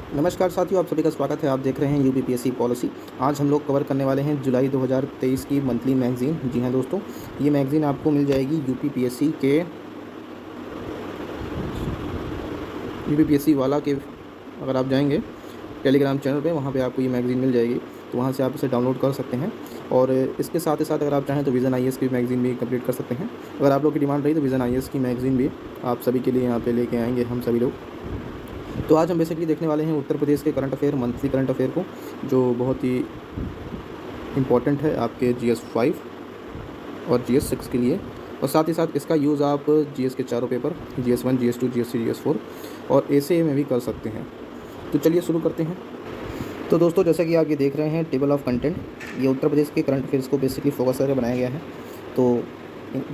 नमस्कार साथियों, आप सभी का स्वागत है। आप देख रहे हैं यूपीपीएससी पॉलिसी। आज हम लोग कवर करने वाले हैं जुलाई 2023 की मंथली मैगज़ीन। जी हाँ दोस्तों, ये मैगज़ीन आपको मिल जाएगी यूपीपीएससी वाला के अगर आप जाएंगे टेलीग्राम चैनल पे, वहाँ पे आपको ये मैगज़ीन मिल जाएगी। तो वहाँ से आप इसे डाउनलोड कर सकते हैं। और इसके साथ ही साथ अगर आप चाहें तो विज़न आईएएस की मैगज़ीन भी कंप्लीट कर सकते हैं। अगर आप लोग की डिमांड रही तो विज़न आईएएस की मैगज़ीन भी आप सभी के लिए यहाँ पे लेके आएंगे हम सभी लोग। तो आज हम बेसिकली देखने वाले हैं उत्तर प्रदेश के current affair, monthly current affair को, जो बहुत ही इम्पॉर्टेंट है आपके GS 5 और GS 6 के लिए। और साथ ही साथ इसका यूज़ आप GS के चारों paper GS 1, GS 2, GS 3, GS 4 और ACA में भी कर सकते हैं। तो चलिए शुरू करते हैं। तो दोस्तों, जैसा कि आप ये देख रहे हैं टेबल ऑफ कंटेंट, ये उत्तर प्रदेश के करंट अफेयर्स को बेसिकली फोकस करके बनाया गया है। तो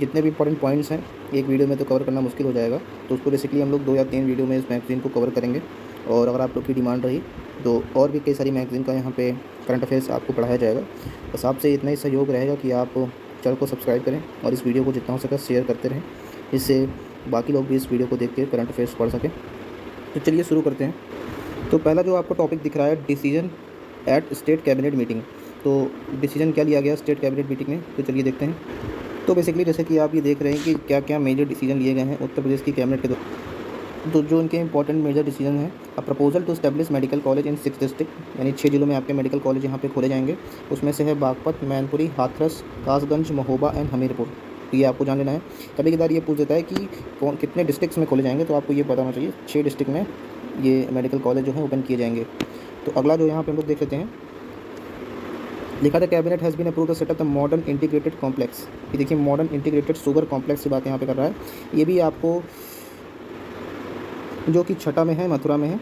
जितने भी इंपॉर्टेंट पॉइंट्स हैं एक वीडियो में तो कवर करना मुश्किल हो जाएगा, तो उसको बेसिकली हम लोग 2 या 3 वीडियो में इस मैगज़ीन को कवर करेंगे। और अगर आप लोग की डिमांड रही तो और भी कई सारी मैगज़ीन का यहाँ पे करंट अफेयर्स आपको पढ़ाया जाएगा। बस आपसे इतना ही सहयोग रहेगा कि आप चैनल को सब्सक्राइब करें और इस वीडियो को जितना हो सके शेयर करते रहें, जिससे बाकी लोग भी इस वीडियो को देख के करंट अफेयर्स पढ़ सकें। तो चलिए शुरू करते हैं। तो पहला जो आपको टॉपिक दिख रहा है, decision at state cabinet meeting. तो डिसीजन क्या लिया गया स्टेट कैबिनेट मीटिंग में, तो चलिए देखते हैं। तो बेसिकली जैसे कि आप ये देख रहे हैं कि क्या क्या मेजर डिसीजन लिए गए हैं उत्तर प्रदेश की कैबिनेट के द्वारा। तो जो इनके इंपॉर्टेंट मेजर डिसीजन है, a proposal to establish medical college in 6 district, यानी 6 जिलों में आपके मेडिकल कॉलेज यहाँ पे खोले जाएंगे। उसमें से है बागपत, मैनपुरी, हाथरस, कासगंज, महोबा एंड हमीरपुर। तो ये आपको जान लेना है। कभी कभार ये पूछ देता है कि कौन कितने डिस्ट्रिक्ट्स में खोले जाएंगे, तो आपको ये पता होना चाहिए 6 डिस्ट्रिक्ट में ये मेडिकल कॉलेज जो है ओपन किए जाएंगे। तो अगला जो यहाँ पे हम लोग देख लेते हैं, लिखा था cabinet has been approve the setup the modern integrated complex. ये देखिए मॉडर्न इंटीग्रेटेड शुगर कॉम्प्लेक्स की बात यहाँ पे कर रहा है। ये भी आपको जो कि छठा में है, मथुरा में है,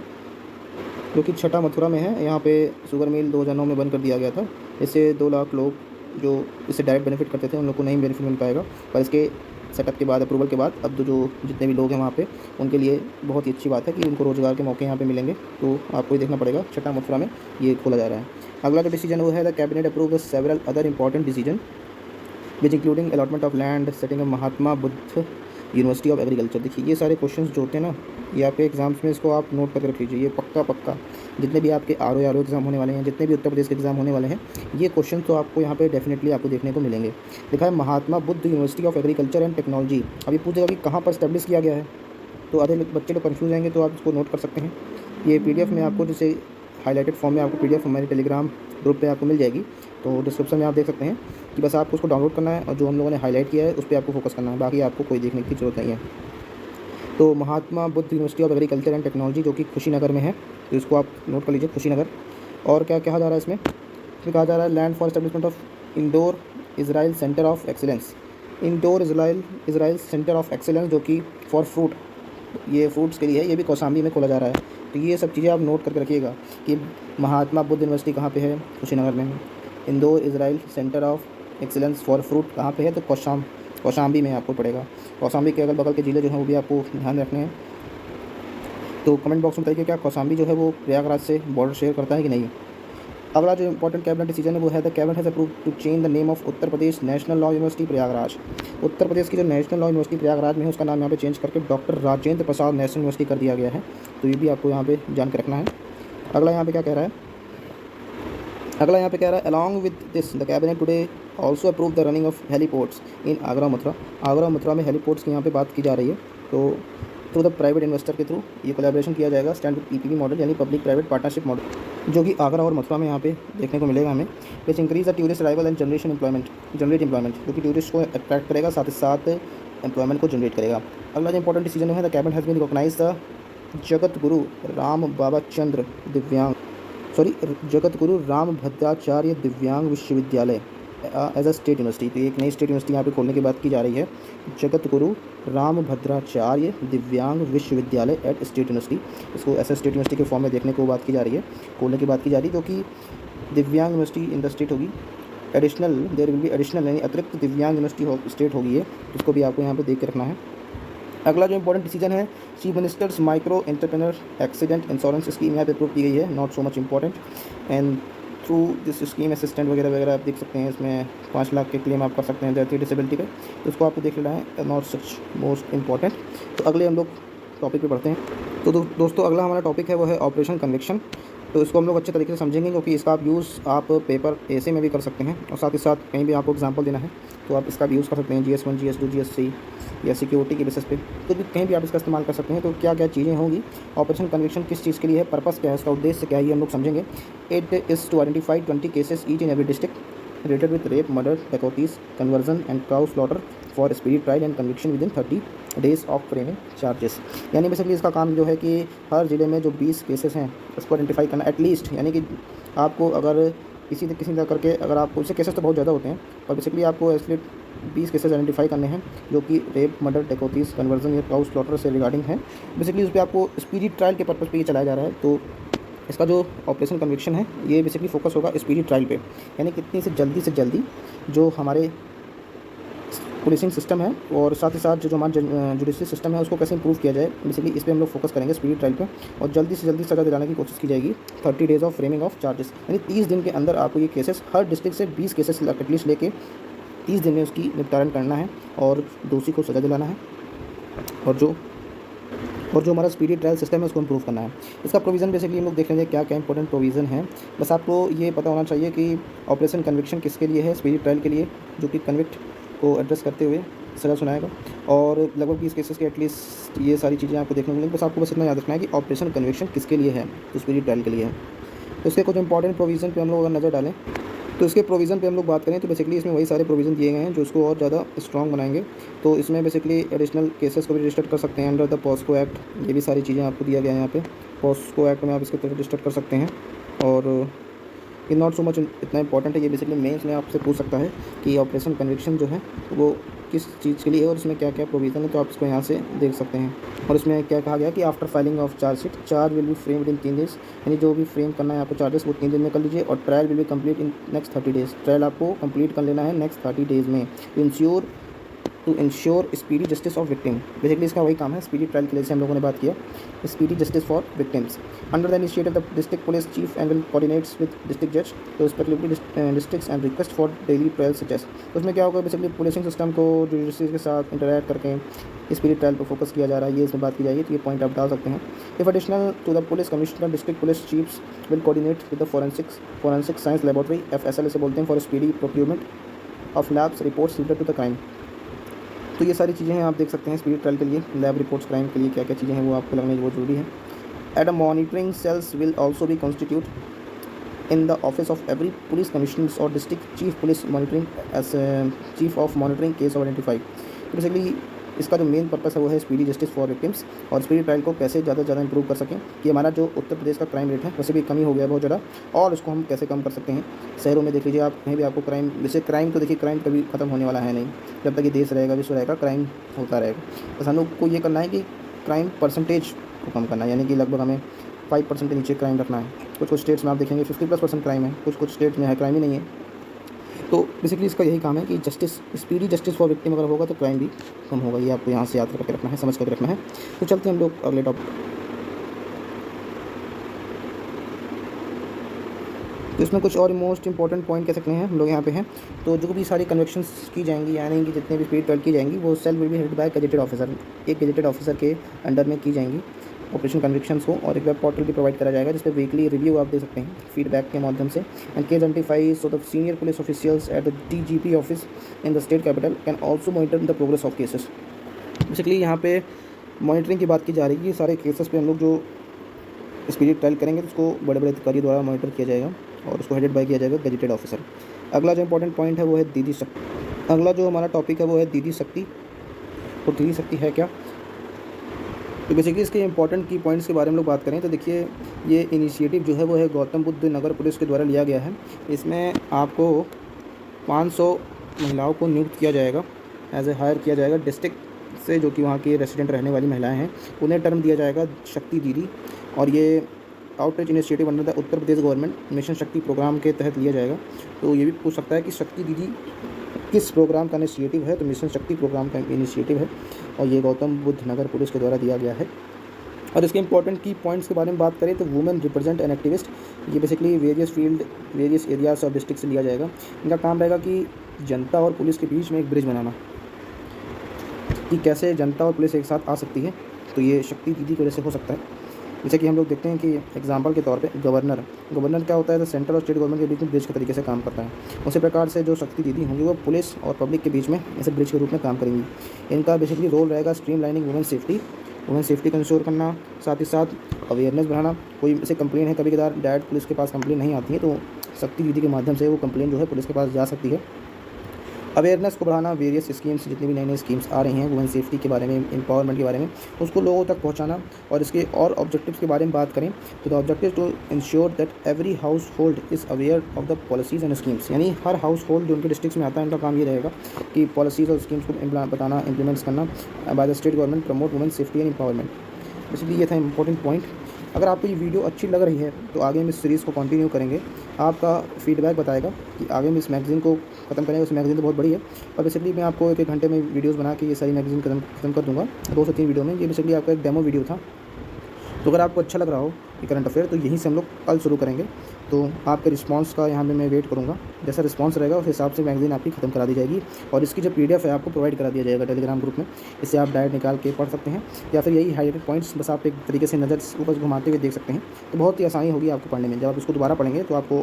जो कि छठा मथुरा में है। यहाँ पे शुगर मिल 2009 में बंद कर दिया गया था। इससे 2 लाख लोग जो इससे डायरेक्ट बेनिफिट करते थे उन लोग को नहीं बेनिफिट मिल पाएगा, पर इसके सेटअप के बाद, अप्रूवल के बाद, अब जो जितने भी लोग हैं वहाँ पे उनके लिए बहुत ही अच्छी बात है कि उनको रोज़गार के मौके यहाँ पे मिलेंगे। तो आपको ये देखना पड़ेगा, छठा मथुरा में ये खोला जा रहा है। अगला जो डिसीजन वो है, the cabinet approve the several other important decision which including allotment of land, setting of Mahatma Buddha university of agriculture. देखिए ये सारे क्वेश्चंस जो होते हैं ना, ये आपके एग्जाम्स में इसको आप नोट करके रख लीजिए। ये पक्का जितने भी आपके आर एग्ज़ाम होने वाले हैं, जितने भी उत्तर प्रदेश के एग्ज़ाम होने वाले हैं, ये क्वेश्चन तो आपको यहाँ पे डेफिनेटली आपको देखने को मिलेंगे। लिखा है Mahatma Buddha university of agriculture and technology. अब ये पूछेगा कि कहाँ पर स्टैब्लिश किया गया है, तो आधे बच्चे लोग कन्फ्यूज आएंगे, तो आप इसको नोट कर सकते हैं। ये PDF में आपको, जैसे हाईलाइटेड फॉर्म में आपको PDF हमारे टेलीग्राम ग्रुप पे आपको मिल जाएगी। तो डिस्क्रिप्शन में आप देख सकते हैं कि बस आपको उसको डाउनलोड करना है और जो हम लोगों ने हाईलाइट किया है उस पर आपको फोकस करना है, बाकी आपको कोई देखने की ज़रूरत नहीं है। तो Mahatma Buddha university of agriculture and technology जो कि कुशीनगर में है, तो इसको आप नोट कर लीजिए, कुशीनगर। और क्या कहा जा रहा है इसमें कहा जा रहा है land for establishment of indoor Israel centre of excellence. Indoor Israel centre of excellence जो कि फॉर फ्रूट, ये फ्रूट्स के लिए है, ये भी कौशाम्बी में खोला जा रहा है। तो ये सब चीज़ें आप नोट करके रखिएगा कि महात्मा बुद्ध यूनिवर्सिटी कहाँ पे है, कुशीनगर में है। Indore Israel centre of excellence for fruit कहाँ पे है, तो कौशाम्बी में आपको पड़ेगा। कौशाम्बी के अगल बगल के ज़िले जो हैं वो भी आपको ध्यान रखने हैं। तो कमेंट बॉक्स में बताइए क्या कौशाम्बी जो है वो प्रयागराज से बॉर्डर शेयर करता है कि नहीं। अगला जो इंपॉर्टेंट कैबिनेट डिसीजन है वो है, the cabinet has approve to change the name of Uttar Pradesh national law university Prayagraj. Uttar Pradesh की जो नेशनल लॉ यूनिवर्सिटी प्रयागराज में है उसका नाम यहाँ पे चेंज करके doctor Rajendra Prasad national university कर दिया गया है। तो ये भी आपको यहाँ पे जान के रखना है। अगला यहाँ पे क्या कह रहा है, along with this the cabinet today also approve the running of heliports in Agra Mathura. Agra Mathura में हेलीपोर्ट्स की यहाँ पे बात की जा रही है। तो थ्रू द प्राइवेट इन्वेस्टर के थ्रू ये कोलैबोरेशन किया जाएगा, स्टैंड विद PPP मॉडल, यानी पब्लिक प्राइवेट पार्टनरशिप मॉडल, जो कि आगरा और मथुरा में यहाँ पे देखने को मिलेगा हमें। Which increase the tourist arrival and generate employment, जो कि टूरिस्ट को अट्रैक्ट करेगा, साथ ही साथ एम्प्लॉयमेंट को जनरेट करेगा। अगला जो इंपॉर्टेंट डिसीजन है, the cabinet has been recognise the Jagat Guru Ram Bhadracharya दिव्यांग विश्वविद्यालय एज अ स्टेट यूनिवर्सिटी। तो एक नई स्टेट यूनिवर्सिटी यहाँ पे खोलने की बात की जा रही है, जगत गुरु राम भद्राचार्य दिव्यांग विश्वविद्यालय एट स्टेट यूनिवर्सिटी। इसको ऐसा स्टेट यूनिवर्सिटी के फॉर्म में देखने को बात की जा रही है, खोलने की बात की जा रही है, जो कि दिव्यांग यूनिवर्सिटी इन द स्टेट होगी। Additional there will be additional, यानी अतिरिक्त दिव्यांग यूनिवर्सिटी स्टेट होगी ये, इसको भी आपको यहाँ पे देख के रखना है। अगला जो इंपॉर्टेंट डिसीजन है, chief ministers micro entrepreneur accident insurance scheme यहाँ पे अप्रूव की गई है, not so much important. And through this scheme assistant वगैरह वगैरह आप देख सकते हैं, इसमें 5 लाख के क्लेम आप कर सकते हैं डेथ डिसेबिलिटी का, तो उसको आपको देख लेना है, नॉट सच मोस्ट इंपॉर्टेंट। तो अगले हम लोग टॉपिक पे बढ़ते हैं। तो दोस्तों अगला हमारा टॉपिक है वो है ऑपरेशन कन्विक्शन। तो इसको हम लोग अच्छे तरीके से समझेंगे, क्योंकि इसका आप यूज़ आप पेपर ऐसे में भी कर सकते हैं और साथ ही साथ कहीं भी आपको एग्जांपल देना है तो आप इसका भी यूज़ कर सकते हैं, GS1 GS2 GS3 या सिक्योरिटी के बेसिस पे, तो भी कहीं भी आप इसका इस्तेमाल कर सकते हैं। तो क्या क्या चीज़ें होंगी, ऑपरेशन कन्विक्शन किस चीज़ के लिए है, पर्पस क्या है, इसका उद्देश्य क्या है, ये हम लोग समझेंगे। It is to identify 20 cases each in every district related with rape, murder, dacoities, conversion and cow slaughter for speedy trial and conviction with in 30 days of framing charges. यानी बेसिकली इसका काम जो है कि हर ज़िले में जो 20 केसेस हैं उसको आइडेंटिफाई करना एटलीस्ट, यानी कि आपको अगर किसी तरह करके, अगर आपको इससे केसेस तो बहुत ज़्यादा होते हैं और बेसिकली आपको एटलीस्ट 20 केसेस आइडेंटिफाई करने हैं जो कि रेप, मर्डर, डकैतीज़, कन्वर्जन या काउ स्लॉटर से रिगार्डिंग है। बेसिकली उस पर आपको स्पीडी ट्रायल के पर्पज़ पे ये चलाया जा रहा है। तो इसका जो ऑपरेशन कन्विक्शन है ये बेसिकली फोकस होगा स्पीडी ट्रायल पे, यानी कितनी से जल्दी जो हमारे पुलिसिंग सिस्टम है और साथ ही साथ जो हमारा जुडिशरी सिस्टम है उसको कैसे इंप्रूव किया जाए, बेसिकली इस पर हम लोग फोकस करेंगे स्पीडी ट्रायल पे। और जल्दी से जल्दी सज़ा दिलाने की कोशिश की जाएगी। 30 days of framing of charges, यानी 30 दिन के अंदर आपको ये केसेस हर डिस्ट्रिक्ट से 20 केसेस एटलीस्ट लेके 30 दिन में उसकी निपटारण करना है और दोषी को सज़ा दिलाना है। और जो हमारा स्पीडी ट्रायल सिस्टम है उसको इंप्रूव करना है। इसका प्रोविज़न बेसिकली हम लोग देख लेंगे क्या क्या इंपॉर्टेंट प्रोविज़न है। बस आपको ये पता होना चाहिए कि ऑपरेशन कन्विक्शन किसके लिए है, स्पीडी ट्रायल के लिए, जो कि कन्विक्ट को एड्रेस करते हुए सज़ा सुनाएगा। और लगभग 20 केसेस के एटलीस्ट ये सारी चीज़ें आपको देखने को मिलेंगी। बस आपको बस इतना याद रखना है कि ऑपरेशन कन्विक्शन किसके लिए है, तो स्पीडी ट्रायल के लिए है। तो इसके कुछ इंपॉर्टेंट प्रोविज़न पे हम लोग अगर नज़र डालें तो इसके प्रोविज़न पे हम लोग बात करें तो बेसिकली इसमें वही सारे प्रोविज़न दिए गए हैं जो इसको और ज़्यादा स्ट्रॉन्ग बनाएंगे। तो इसमें बेसिकली एडिशनल केसेस को भी रजिस्टर कर सकते हैं अंडर द पॉस्को एक्ट, ये भी सारी चीज़ें आपको दिया गया है यहाँ पे। पॉस्को एक्ट में आप इसके तहत रजिस्टर कर सकते हैं। और ये नॉट सो मच इतना इंपॉर्टेंट है, ये बेसिकली मेंस में आपसे पूछ सकता है कि ऑपरेशन कन्विक्शन जो है वो किस चीज़ के लिए है और इसमें क्या क्या प्रोविज़न है, तो आप इसको यहाँ से देख सकते हैं। और इसमें क्या कहा गया कि after filing of chargesheet charge will be framed in 3 days, यानी जो भी फ्रेम करना है आपको चार्जेस वो 3 दिन में कर लीजिए। और trial will be complete in next 30 days, trial आपको कंप्लीट कर लेना है नेक्स्ट 30 डेज़ में। To ensure speedy justice of victim, basically इसका वही काम है स्पीडी ट्रायल के लिए, जैसे हम लोगों ने बात किया, speedy justice for victims. Under the initiative the district police cheap and coordinates with district जज तो respectively districts and request for daily trial suggest. तो उसमें क्या होगा, बेसिकली पुलिसिंग सिस्टम को जुडिशरी के साथ इंटरैक्ट करके स्पीडी ट्रायल पर फोकस किया जा रहा है, ये इसमें बात की जाएगी। तो ये पॉइंट आप डाल सकते हैं। If additional to the police commissioner district police chiefs will coordinate with the forensic science laboratory, FSL इसे बोलते हैं, for speedy procurement of labs reports related to the crime. तो ये सारी चीज़ें हैं आप देख सकते हैं स्पीडी ट्रायल के लिए, लैब रिपोर्ट्स क्राइम के लिए क्या क्या चीज़ें हैं वो आपको लगना बहुत ज़रूरी है। At a monitoring cells will also be constitute in the office of every police commissioner और district chief police monitoring as chief of monitoring case of identify. तो बेसिकली इसका जो मेन पर्पस है वो है स्पीडी जस्टिस फॉर विक्टिम्स और speedy trial को कैसे ज़्यादा से ज़्यादा इंप्रूव कर सकें कि हमारा जो उत्तर प्रदेश का क्राइम रेट है वैसे भी कमी हो गया बहुत ज़्यादा, और उसको हम कैसे कम कर सकते हैं। शहरों में देख लीजिए आप, कहीं भी आपको क्राइम, वैसे क्राइम तो देखिए क्राइम कभी ख़त्म होने वाला है नहीं, जब तक ये देश रहेगा, विश्व रहेगा, क्राइम होता रहेगा। बस हम लोग को ये करना है कि क्राइम परसेंटेज को कम करना है, यानी कि लगभग हमें 5% के नीचे क्राइम रखना है। कुछ स्टेट्स में आप देखेंगे 50+ क्राइम है, कुछ स्टेट्स में है क्राइम ही नहीं है। तो बेसिकली इसका यही काम है कि justice, speedy justice for victim अगर होगा तो क्राइम भी कम होगा। ये आपको यहाँ से याद करके रखना है, समझ करके रखना है। तो चलते हैं हम लोग अगले टॉपिक। तो इसमें कुछ और मोस्ट इंपॉर्टेंट पॉइंट कह सकते हैं हम लोग यहाँ पे हैं। तो जो भी सारी कन्वेक्शंस की जाएंगी, यानी कि जितने भी स्पीड ट्रायल की जाएंगी वो cell will be headed by gazetted officer, एक गजेटेड ऑफिसर के अंडर में की जाएंगी ऑपरेशन कन्विक्शंस को। और एक वेब पोर्टल भी प्रोवाइड करा जाएगा जिस पर वीकली रिव्यू आप दे सकते हैं फीडबैक के माध्यम से। And case identify so the senior police officials at the DGP office in the state capital can also monitor the progress of cases. Basically यहाँ पे मॉनिटरिंग की बात की जा रही है कि सारे केसेस पे हम लोग जो स्पीडी ट्रायल करेंगे तो उसको बड़े बड़े अधिकारी द्वारा मॉनिटर किया जाएगा और उसको हेडेड बाय किया जाएगा गजेटेड ऑफिसर। अगला जो इंपॉर्टेंट पॉइंट है वो है दीदी शक्ति। अगला जो हमारा टॉपिक है वो है दीदी शक्ति। तो दीदी शक्ति है क्या, तो बेसिकली इसके इंपॉर्टेंट की पॉइंट्स के बारे में लोग बात करें तो देखिए ये इनिशिएटिव जो है वो है गौतम बुद्ध नगर पुलिस के द्वारा लिया गया है। इसमें आपको 500 महिलाओं को नियुक्त किया जाएगा, एज ए हायर किया जाएगा डिस्ट्रिक्ट से, जो कि वहाँ की रेसिडेंट रहने वाली महिलाएं हैं, उन्हें टर्म दिया जाएगा शक्ति दीदी। और ये outreach initiative under the Uttar Pradesh government mission शक्ति प्रोग्राम के तहत लिया जाएगा। तो ये भी पूछ सकता है कि शक्ति दीदी किस प्रोग्राम का इनिशिएटिव है, तो मिशन शक्ति प्रोग्राम का इनिशिएटिव है और ये गौतम बुद्ध नगर पुलिस के द्वारा दिया गया है। और इसके इंपॉर्टेंट की पॉइंट्स के बारे में बात करें तो वुमेन रिप्रेजेंट एन एक्टिविस्ट, ये basically various field, various areas और डिस्ट्रिक्ट से लिया जाएगा। इनका काम रहेगा कि जनता और पुलिस के बीच में एक ब्रिज बनाना, कि कैसे जनता और पुलिस एक साथ आ सकती है तो ये शक्ति दीदी की वजह से हो सकता है। जैसे कि हम लोग देखते हैं कि एग्जाम्पल के तौर पे गवर्नर क्या होता है, तो सेंट्रल और स्टेट गवर्नमेंट के बीच में ब्रिज के तरीके से काम करता है। उसी प्रकार से जो शक्ति दीदी होंगी वो पुलिस और पब्लिक के बीच में ऐसे ब्रिज के रूप में काम करेंगी। इनका बेसिकली रोल रहेगा स्ट्रीम लाइनिंग वुमेन सेफ्टी को इंश्योर करना, साथ ही साथ अवेयरनेस बढ़ाना। कोई ऐसे कंप्लेन है, कभी कभार डायरेक्ट पुलिस के पास कंप्लेन नहीं आती है, तो शक्ति दीदी के माध्यम से वो कंप्लेन जो है पुलिस के पास जा सकती है। अवेयरनेस को बढ़ाना, वेरियस स्कीम्स, जितनी भी नई नई स्कीम्स आ रही हैं वुमेन सेफ्टी के बारे में, एम्पावरमेंट के बारे में, उसको लोगों तक पहुंचाना। और इसके और ऑब्जेक्टिव्स के बारे में बात करें तो the objective to ensure that every household is aware of the policies and schemes. यानी हर हाउस होल्ड जो उनके डिस्ट्रिक्ट में आता है, उनका काम ये रहेगा कि पॉलिसीज़ और स्कीम्स को बताना, इम्प्लीमेंट्स करना by the state government, promote women safety and empowerment. इसलिए ये था इंपॉर्टेंट पॉइंट। अगर आपको ये वीडियो अच्छी लग रही है तो आगे हम इस सीरीज़ को कंटिन्यू करेंगे। आपका फीडबैक बताएगा कि आगे हम इस मैगज़ीन को ख़त्म करेंगे। उस मैगज़ीन तो बहुत बड़ी है, पर बेसिकली मैं आपको एक घंटे में वीडियोस बना के ये सारी मैगज़ीन ख़त्म कर दूँगा 2 से 3 वीडियो में। ये बेसिकली आपका एक डेमो वीडियो था। तो अगर आपको अच्छा लग रहा हो ये करंट अफेयर, तो यहीं से हम लोग कल शुरू करेंगे। तो आपके रिस्पांस का यहाँ पे मैं वेट करूँगा। जैसा रिस्पांस रहेगा उस हिसाब से मैगज़ीन आपकी ख़त्म करा दी जाएगी, और इसकी जो PDF है आपको प्रोवाइड करा दिया जाएगा टेलीग्राम ग्रुप में। इससे आप डायरेक्ट निकाल के पढ़ सकते हैं, या फिर यही हाईलाइटेड पॉइंट्स बस आप एक तरीके से नज़र ऊपर घुमाते हुए देख सकते हैं। तो बहुत ही आसानी होगी आपको पढ़ने में। जब आप इसको दोबारा पढ़ेंगे तो आपको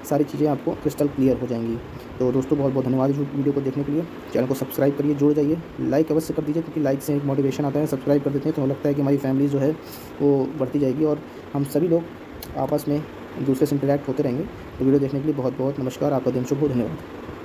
सारी चीज़ें आपको क्रिस्टल क्लियर हो जाएंगी। तो दोस्तों बहुत बहुत धन्यवाद इस वीडियो को देखने के लिए। चैनल को सब्सक्राइब करिए, जुड़ जाइए, लाइक अवश्य कर दीजिए, क्योंकि लाइक से एक मोटिवेशन आता है। सब्सक्राइब कर देते हैं तो लगता है कि हमारी फैमिली जो है वो बढ़ती जाएगी, और हम सभी लोग आपस में एक दूसरे से इंटरेक्ट होते रहेंगे। तो वीडियो देखने के लिए बहुत बहुत नमस्कार। आपका दिन शुभ हो। धन्यवाद।